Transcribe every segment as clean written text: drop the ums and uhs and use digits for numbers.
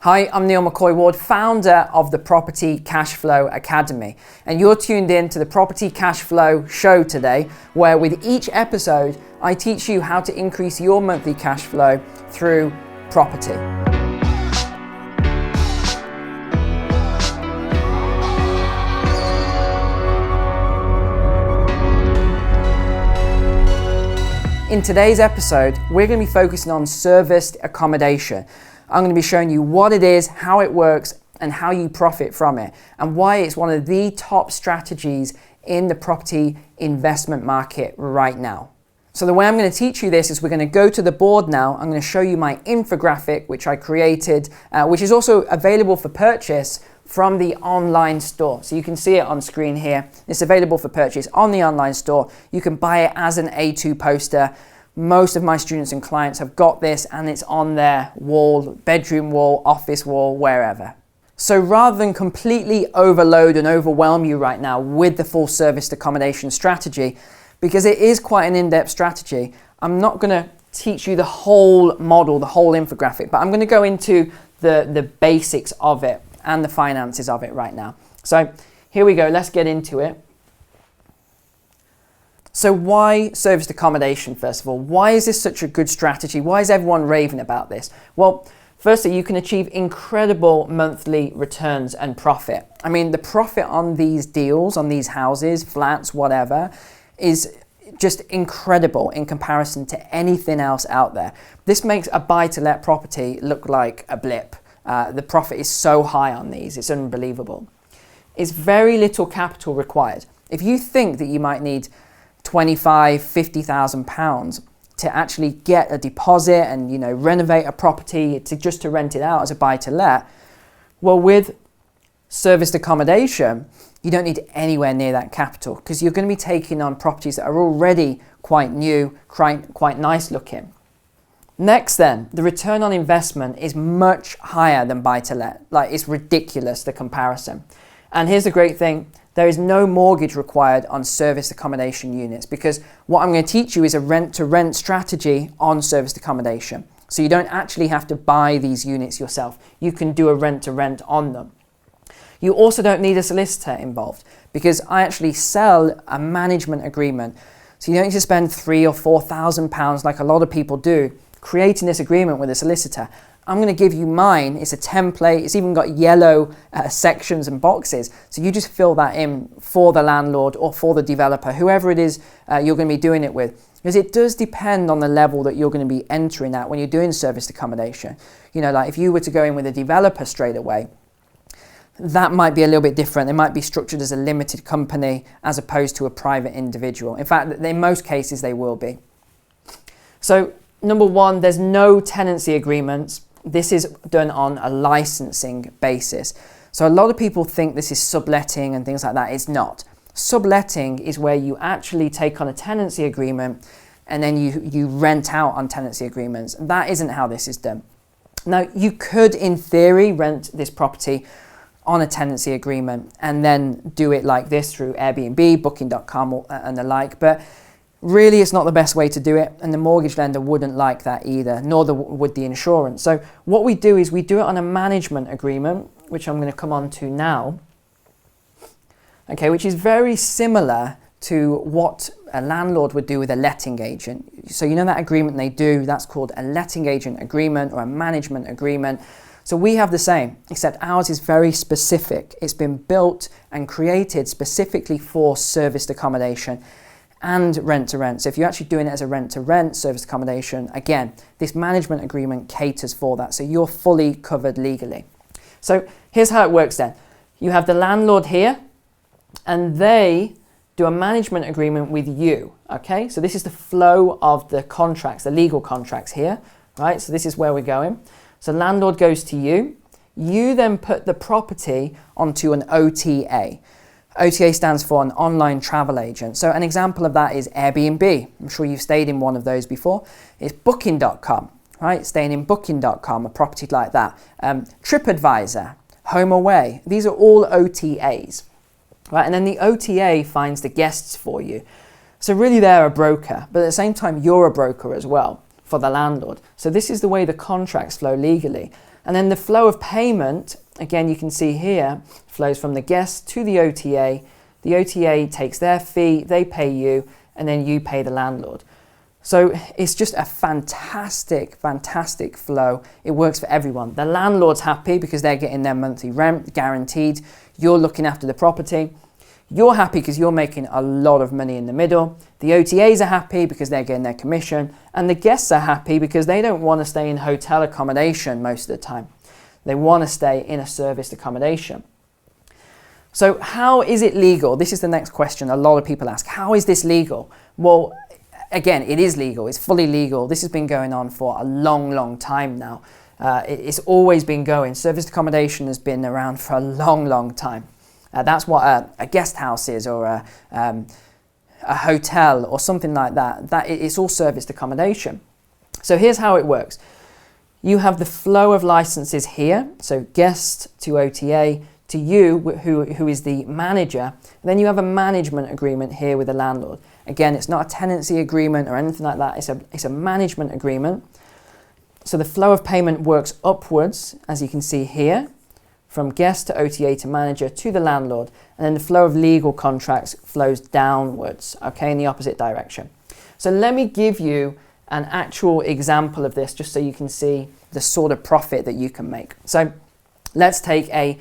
Hi, I'm McCoy-Ward, founder of the Property Cashflow Academy, and you're tuned in to the Property Cashflow show today, where with each episode, I teach you how to increase your monthly cash flow through property. In today's episode, we're going to be focusing on serviced accommodation. I'm going to be showing you what it is, how it works, and how you profit from it, and why it's one of the top strategies in the property investment market right now. So the way I'm going to teach you this is we're going to go to the board now. I'm going to show you my infographic, which I created, which is also available for purchase from the online store. So you can see it on screen here. It's available for purchase on the online store. You can buy it as an A2 poster. Most of my students and clients have got this, and it's on their wall, bedroom wall, office wall, wherever. So rather than completely overload and overwhelm you right now with the full serviced accommodation strategy, because it is quite an in-depth strategy, I'm not going to teach you the whole model, the whole infographic, but I'm going to go into the basics of it and the finances of it right now. So here we go, let's get into it. So why serviced accommodation, first of all? Why is this such a good strategy? Why is everyone raving about this? Well, firstly, you can achieve incredible monthly returns and profit. I mean, the profit on these deals, on these houses, flats, whatever, is just incredible in comparison to anything else out there. This makes a buy-to-let property look like a blip. The profit is so high on these, it's unbelievable. It's very little capital required. If you think that you might need £25,000, £50,000 to actually get a deposit and renovate a property to rent it out as a buy-to-let, well, with serviced accommodation, you don't need anywhere near that capital, because you're going to be taking on properties that are already quite new, quite nice looking. Next then, the return on investment is much higher than buy-to-let. Like, it's ridiculous, the comparison. And here's the great thing. There is no mortgage required on serviced accommodation units, because what I'm going to teach you is a rent-to-rent strategy on serviced accommodation. So you don't actually have to buy these units yourself. You can do a rent-to-rent on them. You also don't need a solicitor involved, because I actually sell a management agreement. So you don't need to spend £3,000 or £4,000 like a lot of people do creating this agreement with a solicitor. I'm going to give you mine. It's a template. It's even got yellow sections and boxes. So you just fill that in for the landlord or for the developer, whoever it is you're going to be doing it with. Because it does depend on the level that you're going to be entering at when you're doing serviced accommodation. Like if you were to go in with a developer straight away, that might be a little bit different. They might be structured as a limited company as opposed to a private individual. In fact, in most cases, they will be. So number one, there's no tenancy agreements. This is done on a licensing basis. So a lot of people think this is subletting and things like that. It's not. Subletting is where you actually take on a tenancy agreement and then you rent out on tenancy agreements. That isn't how this is done. Now, you could, in theory, rent this property on a tenancy agreement and then do it like this through Airbnb, Booking.com and the like, but really, it's not the best way to do it, and the mortgage lender wouldn't like that either, nor would the insurance. So what we do is we do it on a management agreement, which I'm going to come on to now, okay, which is very similar to what a landlord would do with a letting agent. So that agreement they do, that's called a letting agent agreement or a management agreement. So we have the same, except ours is very specific. It's been built and created specifically for serviced accommodation and rent-to-rent. So if you're actually doing it as a rent-to-rent service accommodation, again, this management agreement caters for that. So you're fully covered legally. So here's how it works then. You have the landlord here, and they do a management agreement with you, okay? So this is the flow of the contracts, the legal contracts here, right? So this is where we're going. So landlord goes to you. You then put the property onto an OTA. OTA stands for an online travel agent. So an example of that is Airbnb. I'm sure you've stayed in one of those before. It's Booking.com, right? Staying in Booking.com, a property like that. TripAdvisor, HomeAway. These are all OTAs, right? And then the OTA finds the guests for you. So really they're a broker, but at the same time you're a broker as well for the landlord. So this is the way the contracts flow legally. And then the flow of payment, again, you can see here, flows from the guest to the OTA. The OTA takes their fee, they pay you, and then you pay the landlord. So it's just a fantastic, fantastic flow. It works for everyone. The landlord's happy because they're getting their monthly rent guaranteed. You're looking after the property. You're happy because you're making a lot of money in the middle. The OTAs are happy because they're getting their commission. And the guests are happy because they don't want to stay in hotel accommodation most of the time. They want to stay in a serviced accommodation. So how is it legal? This is the next question a lot of people ask. How is this legal? Well, again, it is legal. It's fully legal. This has been going on for a long, long time now. It's always been going. Serviced accommodation has been around for a long, long time. That's what a guest house is, or a hotel or something like that. It's all serviced accommodation. So here's how it works. You have the flow of licenses here. So guest to OTA to you, who is the manager. And then you have a management agreement here with the landlord. Again, it's not a tenancy agreement or anything like that. It's a management agreement. So the flow of payment works upwards, as you can see here, from guest to OTA to manager to the landlord. And then the flow of legal contracts flows downwards, okay, in the opposite direction. So let me give you an actual example of this just so you can see the sort of profit that you can make. So let's take a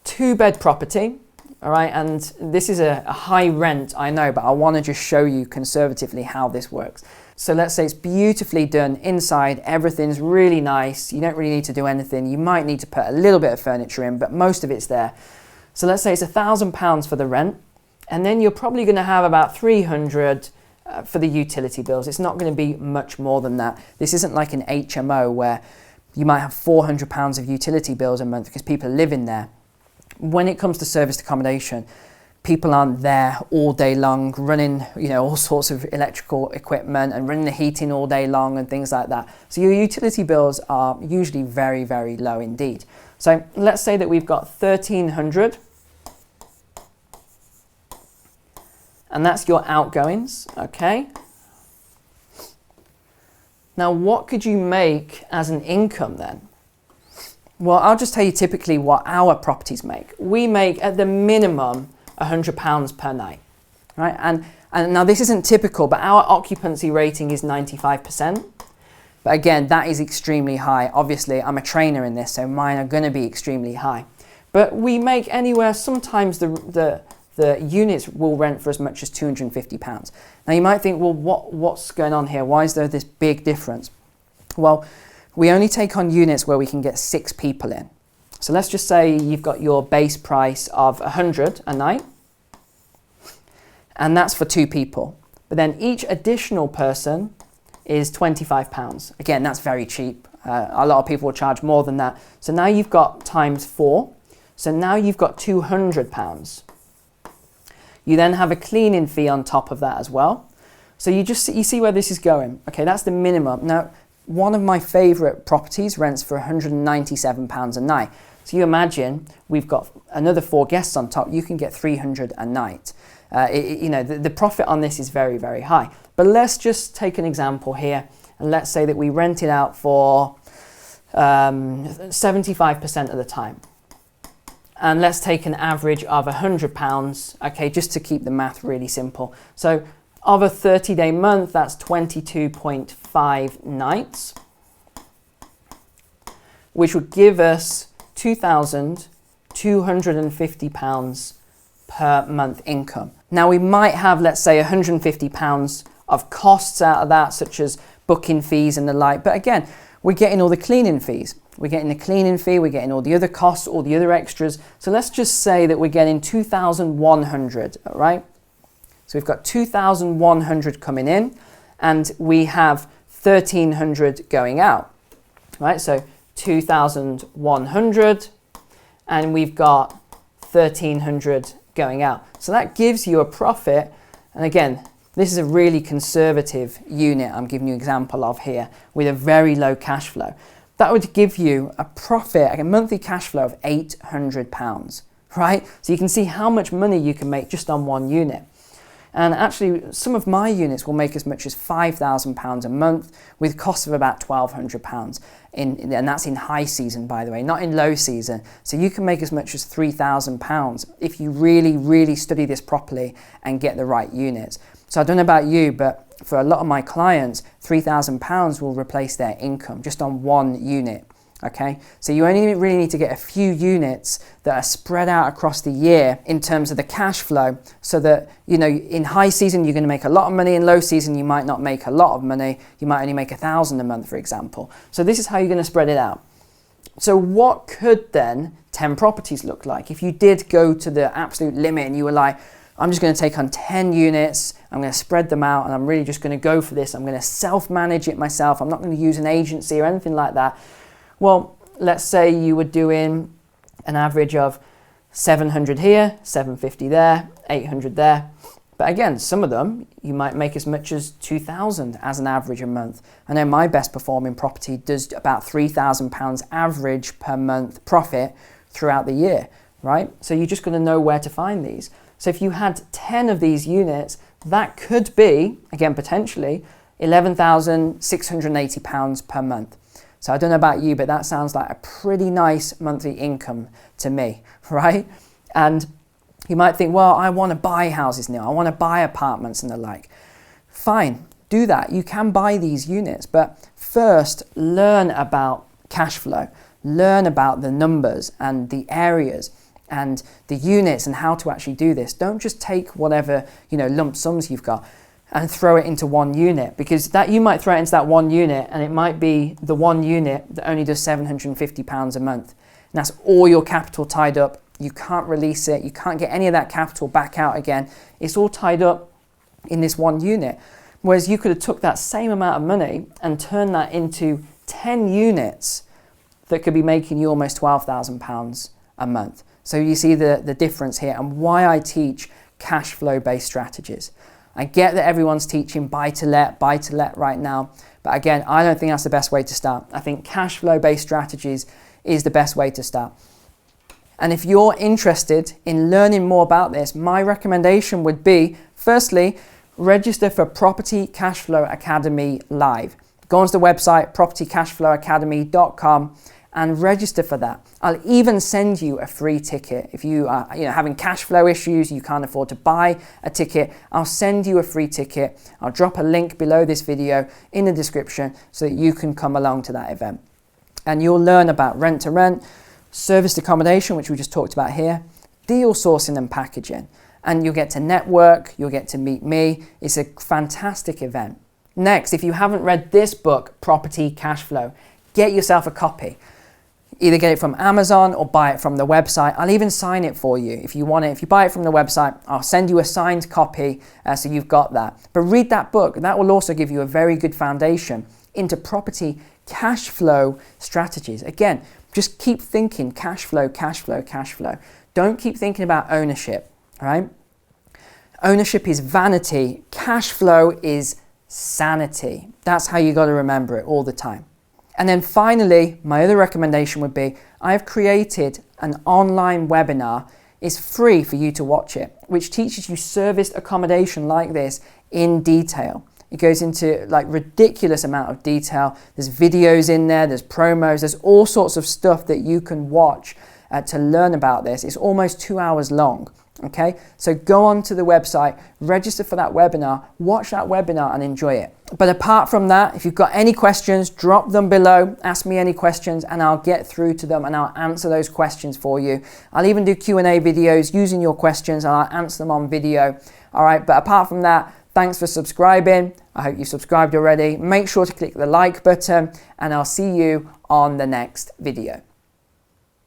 2-bed property. All right, and this is a high rent, I know, but I want to just show you conservatively how this works. So let's say it's beautifully done inside, everything's really nice, you don't really need to do anything, you might need to put a little bit of furniture in, but most of it's there. So let's say it's £1,000 for the rent, and then you're probably going to have about 300 for the utility bills. It's not going to be much more than that. This isn't like an HMO where you might have £400 of utility bills a month because people live in there. When it comes to serviced accommodation, people aren't there all day long running, all sorts of electrical equipment and running the heating all day long and things like that. So your utility bills are usually very, very low indeed. So let's say that we've got 1,300, and that's your outgoings, okay? Now, what could you make as an income then? Well, I'll just tell you typically what our properties make. We make at the minimum £100 per night, right? And now this isn't typical, but our occupancy rating is 95%. But again, that is extremely high. Obviously, I'm a trainer in this, so mine are going to be extremely high. But we make anywhere, sometimes the units will rent for as much as £250. Now you might think, well, what's going on here? Why is there this big difference? Well, we only take on units where we can get 6 people in. So let's just say you've got your base price of 100 a night, and that's for 2 people. But then each additional person is £25. Again, that's very cheap. A lot of people will charge more than that. So now you've got times 4. So now you've got £200. You then have a cleaning fee on top of that as well. So you see where this is going. Okay, that's the minimum. Now, one of my favorite properties rents for £197 a night. So you imagine we've got another 4 guests on top, you can get 300 a night. The profit on this is very, very high. But let's just take an example here, and let's say that we rent it out for 75% of the time. And let's take an average of £100, okay, just to keep the math really simple. So of a 30-day month, that's 22.5 nights, which would give us £2,250 per month income. Now we might have, let's say, £150 of costs out of that, such as booking fees and the like. But again, we're getting all the cleaning fees. We're getting the cleaning fee, we're getting all the other costs, all the other extras. So let's just say that we're getting 2,100, all right? So we've got 2,100 coming in, and we have 1,300 going out, right? So 2,100, and we've got 1,300 going out. So that gives you a profit. And again, this is a really conservative unit I'm giving you an example of here with a very low cash flow. That would give you a profit, a monthly cash flow of £800, right? So you can see how much money you can make just on one unit. And actually, some of my units will make as much as £5,000 a month with costs of about £1,200, and that's in high season, by the way, not in low season. So you can make as much as £3,000 if you really, really study this properly and get the right units. So I don't know about you, but for a lot of my clients, £3,000 will replace their income just on one unit. Okay, so you only really need to get a few units that are spread out across the year in terms of the cash flow, so that, you know, in high season you're going to make a lot of money, in low season you might not make a lot of money, you might only make £1,000 a month, for example. So this is how you're going to spread it out. So what could then 10 properties look like if you did go to the absolute limit and you were like, I'm just going to take on 10 units, I'm going to spread them out, and I'm really just going to go for this, I'm going to self-manage it myself, I'm not going to use an agency or anything like that. Well, let's say you were doing an average of 700 here, 750 there, 800 there. But again, some of them, you might make as much as 2,000 as an average a month. I know my best performing property does about £3,000 average per month profit throughout the year, right? So you're just going to know where to find these. So if you had 10 of these units, that could be, again, potentially £11,680 per month. So I don't know about you, but that sounds like a pretty nice monthly income to me, right? And you might think, well, I want to buy houses now, I want to buy apartments and the like. Fine, do that. You can buy these units, but first learn about cash flow, learn about the numbers and the areas and the units and how to actually do this. Don't just take whatever, you know, lump sums you've got and throw it into one unit, because that you might throw it into that one unit and it might be the one unit that only does £750 a month. And that's all your capital tied up. You can't release it. You can't get any of that capital back out again. It's all tied up in this one unit. Whereas you could have took that same amount of money and turned that into 10 units that could be making you almost £12,000 a month. So you see the difference here and why I teach cash flow based strategies. I get that everyone's teaching buy to let right now, but again, I don't think that's the best way to start. I think cash flow based strategies is the best way to start. And if you're interested in learning more about this, my recommendation would be, firstly, register for Property Cashflow Academy Live. Go onto the website, propertycashflowacademy.com, and register for that. I'll even send you a free ticket. If you are having cash flow issues, you can't afford to buy a ticket, I'll send you a free ticket. I'll drop a link below this video in the description so that you can come along to that event. And you'll learn about rent to rent, serviced accommodation, which we just talked about here, deal sourcing and packaging. And you'll get to network, you'll get to meet me. It's a fantastic event. Next, if you haven't read this book, Property Cashflow, get yourself a copy. Either get it from Amazon or buy it from the website. I'll even sign it for you if you want it. If you buy it from the website, I'll send you a signed copy so you've got that. But read that book. That will also give you a very good foundation into property cash flow strategies. Again, just keep thinking cash flow, cash flow, cash flow. Don't keep thinking about ownership, all right? Ownership is vanity. Cash flow is sanity. That's how you got to remember it all the time. And then finally, my other recommendation would be, I've created an online webinar. It's free for you to watch it, which teaches you serviced accommodation like this in detail. It goes into like ridiculous amount of detail. There's videos in there, there's promos, there's all sorts of stuff that you can watch to learn about this. It's almost 2 hours long. Okay, so go on to the website, register for that webinar, watch that webinar and enjoy it. But apart from that, if you've got any questions, drop them below, ask me any questions and I'll get through to them and I'll answer those questions for you. I'll even do Q&A videos using your questions and I'll answer them on video. All right, but apart from that, thanks for subscribing. I hope you subscribed already. Make sure to click the like button and I'll see you on the next video.